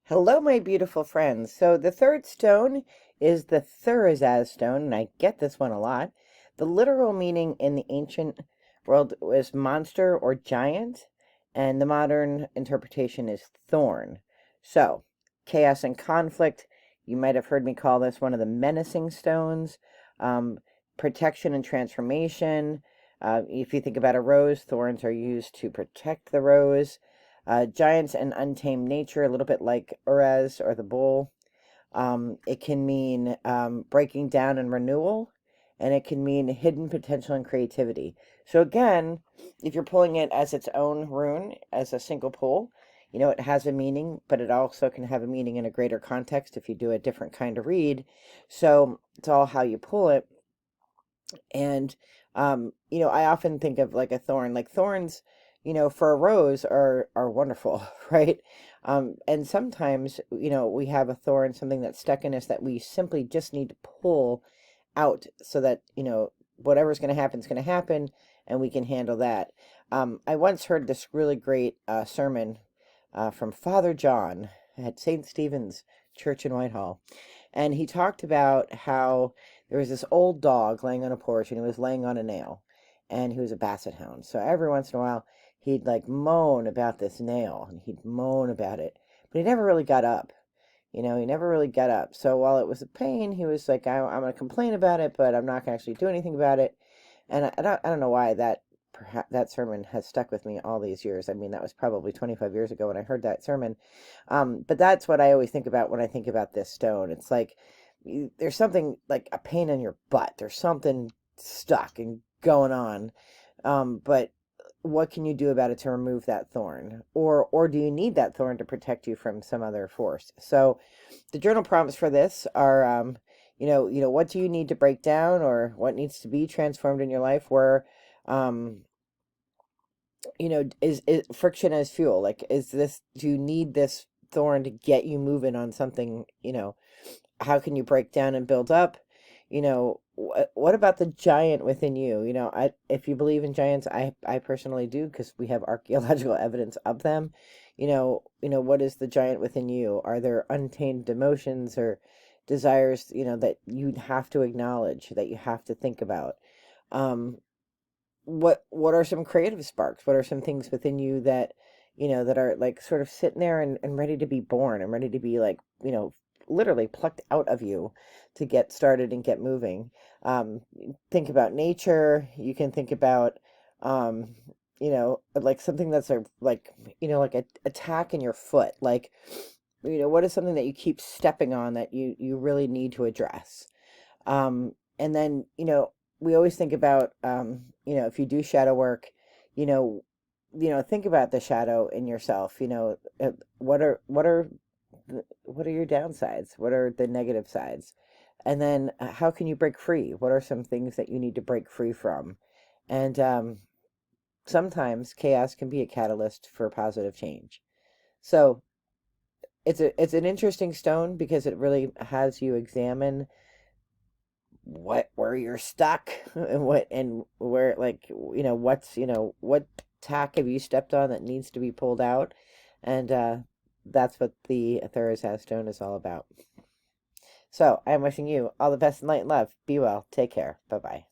Hello, my beautiful friends. So the third stone is the Thurisaz stone, and I get this one a lot. The literal meaning in the ancient world was monster or giant, and the modern interpretation is thorn. So, chaos and conflict. You might have heard me call this one of the menacing stones. Um, Protection and transformation. If you think about a rose, thorns are used to protect the rose. Giants and Untamed Nature, a little bit like Uraz or the bull. It can mean breaking down and renewal, and it can mean hidden potential and creativity. So again, if you're pulling it as its own rune, as a single pull, it has a meaning, but it also can have a meaning in a greater context if you do a different kind of read. So it's all how you pull it. And I often think of like a thorn, like thorns, for a rose are wonderful, right? And sometimes, we have a thorn, something that's stuck in us that we simply just need to pull out so that, whatever's going to happen is going to happen and we can handle that. I once heard this really great sermon from Father John at St. Stephen's Church in Whitehall. And he talked about how there was this old dog laying on a porch and he was laying on a nail, and he was a basset hound. So every once in a while he'd like moan about this nail, and he'd moan about it, but he never really got up. He never really got up. So while it was a pain, he was like, I'm going to complain about it, but I'm not going to actually do anything about it. And I don't know why perhaps that sermon has stuck with me all these years. I mean, that was probably 25 years ago when I heard that sermon. But that's what I always think about when I think about this stone. It's like there's something like a pain in your butt. There's something stuck and going on. But what can you do about it to remove that thorn? Or do you need that thorn to protect you from some other force? So the journal prompts for this are, what do you need to break down, or what needs to be transformed in your life where, is friction as fuel? Like, do you need this thorn to get you moving on something? How can you break down and build up? What about the giant within you? If you believe in giants, I personally do, because we have archaeological evidence of them. What is the giant within you? Are there untamed emotions or desires, that you have to acknowledge, that you have to think about? What are some creative sparks? What are some things within you that, that are like sort of sitting there and ready to be born and ready to be like, literally plucked out of you to get started and get moving? Think about nature. You can think about, like something that's like a tack in your foot. Like, what is something that you keep stepping on that you really need to address? And then, we always think about, if you do shadow work, you know, think about the shadow in yourself. What are your downsides? What are the negative sides? And then how can you break free? What are some things that you need to break free from? And sometimes chaos can be a catalyst for positive change. So it's an interesting stone because it really has you examine where you're stuck and where, like, what tack have you stepped on that needs to be pulled out. And that's what the Thurisaz stone is all about. So I'm wishing you all the best in light and love. Be well. Take care. Bye bye.